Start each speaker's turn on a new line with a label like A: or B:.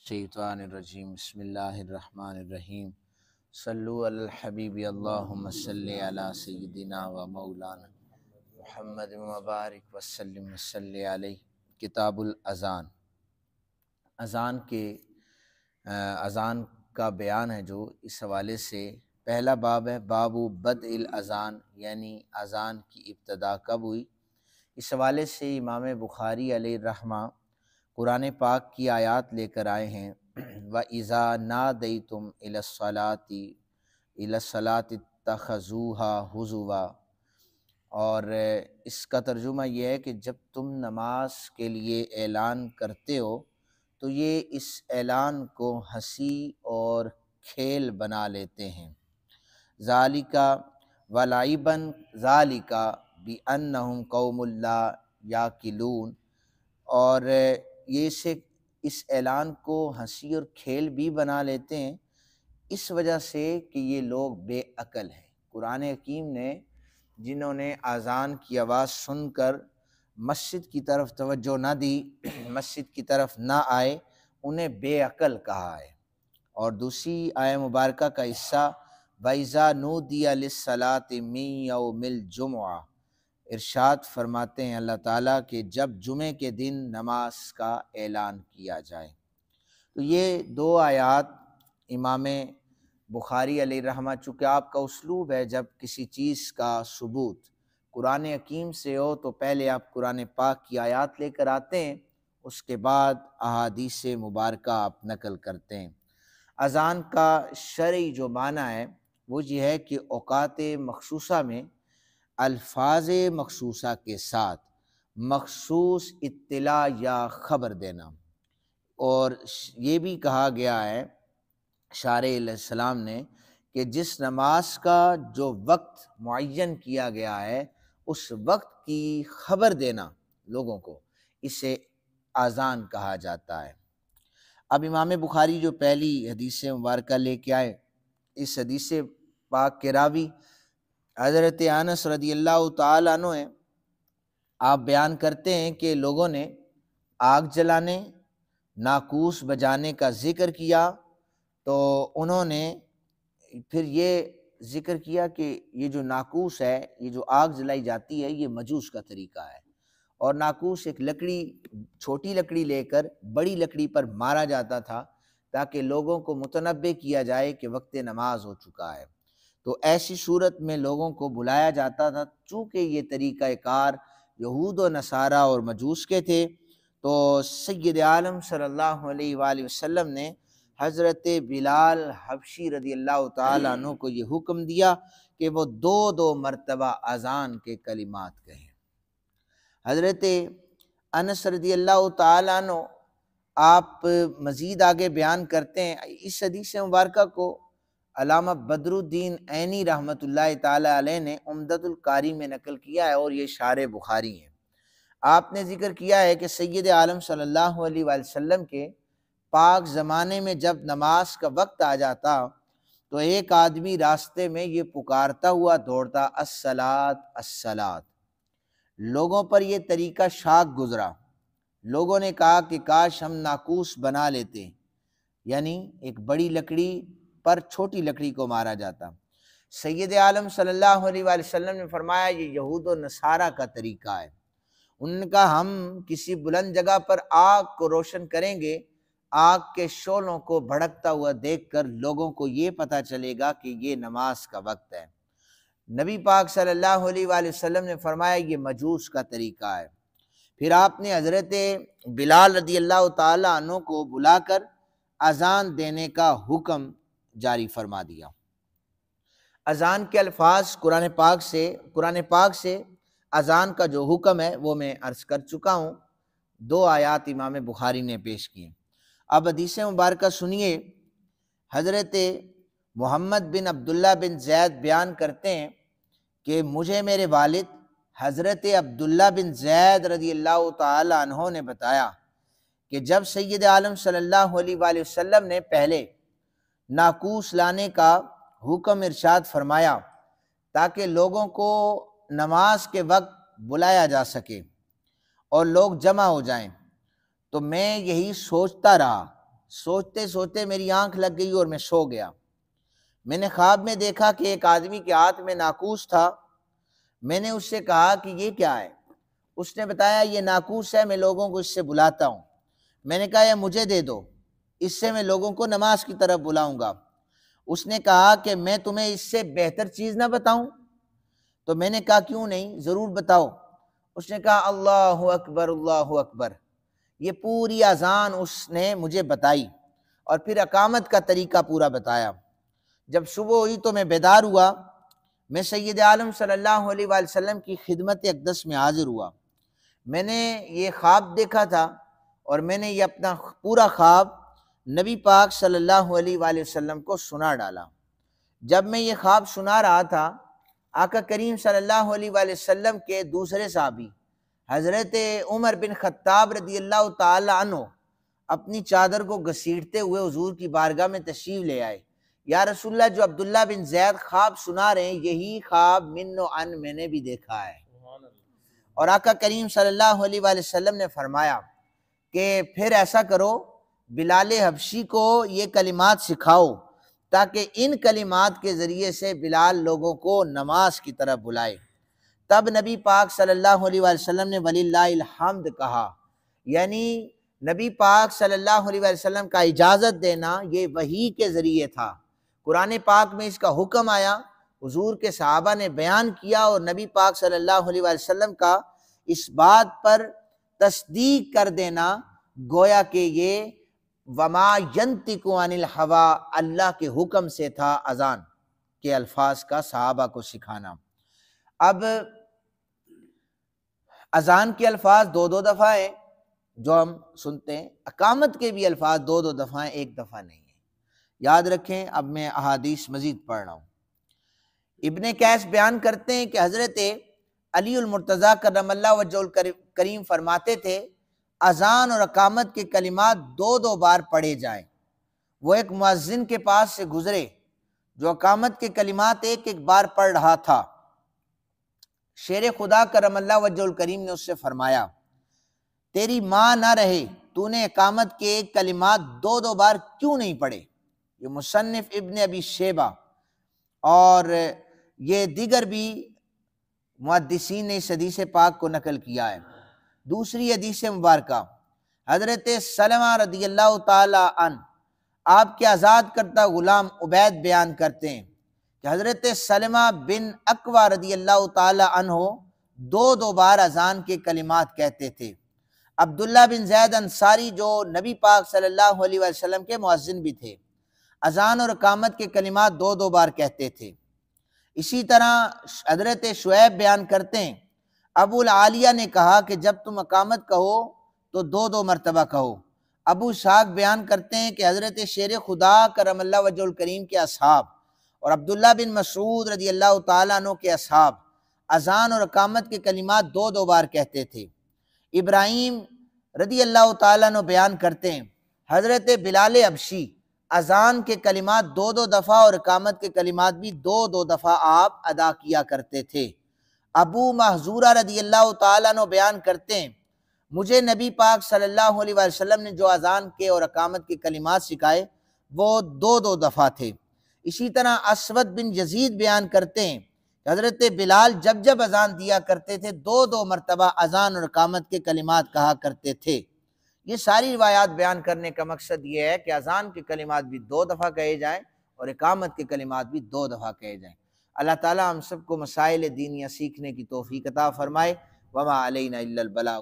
A: الشیطان الرجیم بسم اللہ الرحمن الرحیم صلو علی الحبیب اللہم صلی علی سیدنا و مولانا محمد مبارک وسلم وصلی علیہ۔ کتاب الاذان، اذان کا بیان ہے جو اس حوالے سے پہلا باب ہے، باب بدء الاذان، یعنی اذان کی ابتدا کب ہوئی۔ اس حوالے سے امام بخاری علیہ الرحمہ قرآن پاک کی آیات لے کر آئے ہیں، وَإِذَا نَادَيْتُمْ إِلَى الصَّلَاةِ اتَّخَذُوهَا هُزُوًا، اور اس کا ترجمہ یہ ہے کہ جب تم نماز کے لیے اعلان کرتے ہو تو یہ اس اعلان کو ہنسی اور کھیل بنا لیتے ہیں۔ ذَلِكَ وَلَعِبًا ذَلِكَ بِأَنَّهُمْ قَوْمٌ لَا يَعْقِلُونَ، اور یہ اس اعلان کو ہنسی اور کھیل بھی بنا لیتے ہیں اس وجہ سے کہ یہ لوگ بے عقل ہیں۔ قرآن حکیم نے جنہوں نے اذان کی آواز سن کر مسجد کی طرف توجہ نہ دی، مسجد کی طرف نہ آئے، انہیں بے عقل کہا ہے۔ اور دوسری آیہ مبارکہ کا حصہ وَإِذَا نُودِيَ لِلصَّلَاةِ مِن يَوْمِ الْجُمُعَةِ، ارشاد فرماتے ہیں اللہ تعالیٰ کہ جب جمعے کے دن نماز کا اعلان کیا جائے۔ تو یہ دو آیات امام بخاری علیہ الرحمہ، چونکہ آپ کا اسلوب ہے جب کسی چیز کا ثبوت قرآن حکیم سے ہو تو پہلے آپ قرآن پاک کی آیات لے کر آتے ہیں، اس کے بعد احادیث مبارکہ آپ نقل کرتے ہیں۔ اذان کا شرعی جو معنی ہے وہ یہ ہے کہ اوقات مخصوصہ میں الفاظ مخصوصہ کے ساتھ مخصوص اطلاع یا خبر دینا، اور یہ بھی کہا گیا ہے شارع علیہ السلام نے کہ جس نماز کا جو وقت معین کیا گیا ہے اس وقت کی خبر دینا لوگوں کو، اسے اذان کہا جاتا ہے۔ اب امام بخاری جو پہلی حدیث مبارکہ لے کے آئے، اس حدیث پاک کے راوی حضرت انس رضی اللہ تعالیٰ عنہ ہیں۔ آپ بیان کرتے ہیں کہ لوگوں نے آگ جلانے، ناقوس بجانے کا ذکر کیا، تو انہوں نے پھر یہ ذکر کیا کہ یہ جو ناقوس ہے، یہ جو آگ جلائی جاتی ہے، یہ مجوس کا طریقہ ہے، اور ناقوس ایک لکڑی، چھوٹی لکڑی لے کر بڑی لکڑی پر مارا جاتا تھا تاکہ لوگوں کو متنبہ کیا جائے کہ وقت نماز ہو چکا ہے۔ تو ایسی صورت میں لوگوں کو بلایا جاتا تھا، چونکہ یہ طریقہ کار یہود و نصارہ اور مجوس کے تھے، تو سید عالم صلی اللہ علیہ وآلہ وسلم نے حضرت بلال حبشی رضی اللہ تعالیٰ عنہ کو یہ حکم دیا کہ وہ دو مرتبہ اذان کے کلمات کہیں۔ حضرت انس رضی اللہ تعالیٰ عنہ آپ مزید آگے بیان کرتے ہیں، اس حدیث مبارکہ کو علامہ بدر الدین عینی رحمۃ اللہ تعالیٰ علیہ نے عمدۃ القاری میں نقل کیا ہے، اور یہ شارح بخاری ہیں۔ آپ نے ذکر کیا ہے کہ سید عالم صلی اللہ علیہ وآلہ وسلم کے پاک زمانے میں جب نماز کا وقت آ جاتا تو ایک آدمی راستے میں یہ پکارتا ہوا دوڑتا، الصلاۃ الصلاۃ۔ لوگوں پر یہ طریقہ شاق گزرا، لوگوں نے کہا کہ کاش ہم ناقوس بنا لیتے، یعنی ایک بڑی لکڑی پر چھوٹی لکڑی کو مارا جاتا۔ سید عالم صلی اللہ علیہ وآلہ وسلم نے فرمایا یہ یہود و نصارہ کا طریقہ ہے۔ انہوں نے کہا ہم کسی بلند جگہ پر آگ کو روشن کریں گے، آگ کے شعلوں کو بھڑکتا ہوا دیکھ کر لوگوں کو یہ پتہ چلے گا کہ یہ نماز کا وقت ہے۔ نبی پاک صلی اللہ علیہ وآلہ وسلم نے فرمایا یہ مجوس کا طریقہ ہے۔ پھر آپ نے حضرت بلال رضی اللہ تعالیٰ عنہ کو بلا کر اذان دینے کا حکم جاری فرما دیا۔ اذان کے الفاظ قرآن پاک سے اذان کا جو حکم ہے وہ میں عرض کر چکا ہوں، دو آیات امام بخاری نے پیش کی۔ اب حدیث مبارکہ سنیے۔ حضرت محمد بن عبداللہ بن زید بیان کرتے ہیں کہ مجھے میرے والد حضرت عبداللہ بن زید رضی اللہ تعالی عنہ نے بتایا کہ جب سید عالم صلی اللہ علیہ وآلہ وسلم نے پہلے ناقوس لانے کا حکم ارشاد فرمایا تاکہ لوگوں کو نماز کے وقت بلایا جا سکے اور لوگ جمع ہو جائیں، تو میں یہی سوچتا رہا سوچتے سوچتے میری آنکھ لگ گئی اور میں سو گیا۔ میں نے خواب میں دیکھا کہ ایک آدمی کے ہاتھ میں ناقوس تھا۔ میں نے اس سے کہا کہ یہ کیا ہے؟ اس نے بتایا یہ ناقوس ہے، میں لوگوں کو اس سے بلاتا ہوں۔ میں نے کہا یہ مجھے دے دو، اس سے میں لوگوں کو نماز کی طرف بلاؤں گا۔ اس نے کہا کہ میں تمہیں اس سے بہتر چیز نہ بتاؤں؟ تو میں نے کہا کیوں نہیں، ضرور بتاؤ۔ اس نے کہا اللہ اکبر اللہ اکبر۔ یہ پوری اذان اس نے مجھے بتائی اور پھر اقامت کا طریقہ پورا بتایا۔ جب صبح ہوئی تو میں بیدار ہوا، میں سید عالم صلی اللہ علیہ وآلہ وسلم کی خدمت اقدس میں حاضر ہوا۔ میں نے یہ خواب دیکھا تھا اور میں نے یہ اپنا پورا خواب نبی پاک صلی اللہ علیہ وآلہ وسلم کو سنا ڈالا۔ جب میں یہ خواب سنا رہا تھا، آقا کریم صلی اللہ علیہ وآلہ وسلم کے دوسرے صحابی حضرت عمر بن خطاب رضی اللہ تعالی عنہ اپنی چادر کو گھسیٹتے ہوئے حضور کی بارگاہ میں تشریف لے آئے۔ یا رسول اللہ، جو عبداللہ بن زید خواب سنا رہے ہیں، یہی خواب من و عن میں نے بھی دیکھا ہے۔ اور آقا کریم صلی اللہ علیہ وآلہ وسلم نے فرمایا کہ پھر ایسا کرو، بلال حبشی کو یہ کلمات سکھاؤ تاکہ ان کلمات کے ذریعے سے بلال لوگوں کو نماز کی طرف بلائے۔ تب نبی پاک صلی اللہ علیہ وآلہ وسلم نے وللہ الحمد کہا، یعنی نبی پاک صلی اللہ علیہ وآلہ وسلم کا اجازت دینا یہ وحی کے ذریعے تھا۔ قرآن پاک میں اس کا حکم آیا، حضور کے صحابہ نے بیان کیا اور نبی پاک صلی اللہ علیہ وآلہ وسلم کا اس بات پر تصدیق کر دینا گویا کہ یہ وما ینطق عن الہوی اللہ کے حکم سے تھا اذان کے الفاظ کا صحابہ کو سکھانا۔ اب اذان کے الفاظ دو دو دفعہ ہیں جو ہم سنتے ہیں، اقامت کے بھی الفاظ دو دو دفعہ ہیں، ایک دفعہ نہیں ہے، یاد رکھیں۔ اب میں احادیث مزید پڑھ رہا ہوں۔ ابن قیس بیان کرتے ہیں کہ حضرت علی المرتضیٰ کرم اللہ وجہہ الکریم فرماتے تھے اذان اور اقامت کے کلمات دو دو بار پڑھے جائیں۔ وہ ایک مؤذن کے پاس سے گزرے جو اقامت کے کلمات ایک ایک بار پڑھ رہا تھا۔ شیر خدا کرم اللہ وجہہ الکریم نے اس سے فرمایا تیری ماں نہ رہے، تو نے اقامت کے ایک کلمات دو دو بار کیوں نہیں پڑھے؟ یہ مصنف ابن ابی شیبہ اور یہ دیگر بھی محدثین نے اس حدیث پاک کو نقل کیا ہے۔ دوسری حدیث مبارکہ حضرت سلمہ رضی اللہ تعالی عنہ آپ کے آزاد کردہ غلام عبید بیان کرتے ہیں کہ حضرت سلمہ بن اکوع رضی اللہ تعالی عنہ دو دو بار اذان کے کلمات کہتے تھے۔ عبداللہ بن زید انصاری جو نبی پاک صلی اللہ علیہ وسلم کے مؤذن بھی تھے، اذان اور اقامت کے کلمات دو دو بار کہتے تھے۔ اسی طرح حضرت شعیب بیان کرتے ہیں ابو العالیہ نے کہا کہ جب تم اقامت کہو تو دو دو مرتبہ کہو۔ ابو اسحاق بیان کرتے ہیں کہ حضرت شیر خدا کرم اللہ وجہہ الکریم کے اصحاب اور عبداللہ بن مسعود رضی اللہ تعالیٰ عنہ کے اصحاب اذان اور اقامت کے کلمات دو دو بار کہتے تھے۔ ابراہیم رضی اللہ تعالیٰ عنہ بیان کرتے ہیں حضرت بلال حبشی اذان کے کلمات دو دو دفعہ اور اقامت کے کلمات بھی دو دو دفعہ آپ ادا کیا کرتے تھے۔ ابو محذورہ رضی اللہ تعالیٰ عنہ بیان کرتے ہیں مجھے نبی پاک صلی اللہ علیہ وسلم نے جو اذان کے اور اقامت کے کلمات سکھائے وہ دو دو دفعہ تھے۔ اسی طرح اسود بن یزید بیان کرتے ہیں کہ حضرت بلال جب جب اذان دیا کرتے تھے دو دو مرتبہ اذان اور اقامت کے کلمات کہا کرتے تھے۔ یہ ساری روایات بیان کرنے کا مقصد یہ ہے کہ اذان کے کلمات بھی دو دفعہ کہے جائیں اور اقامت کے کلمات بھی دو دفعہ کہے جائیں۔ اللہ تعالیٰ ہم سب کو مسائل دینیہ سیکھنے کی توفیق عطا فرمائے۔ وما علینا الا البلاغ۔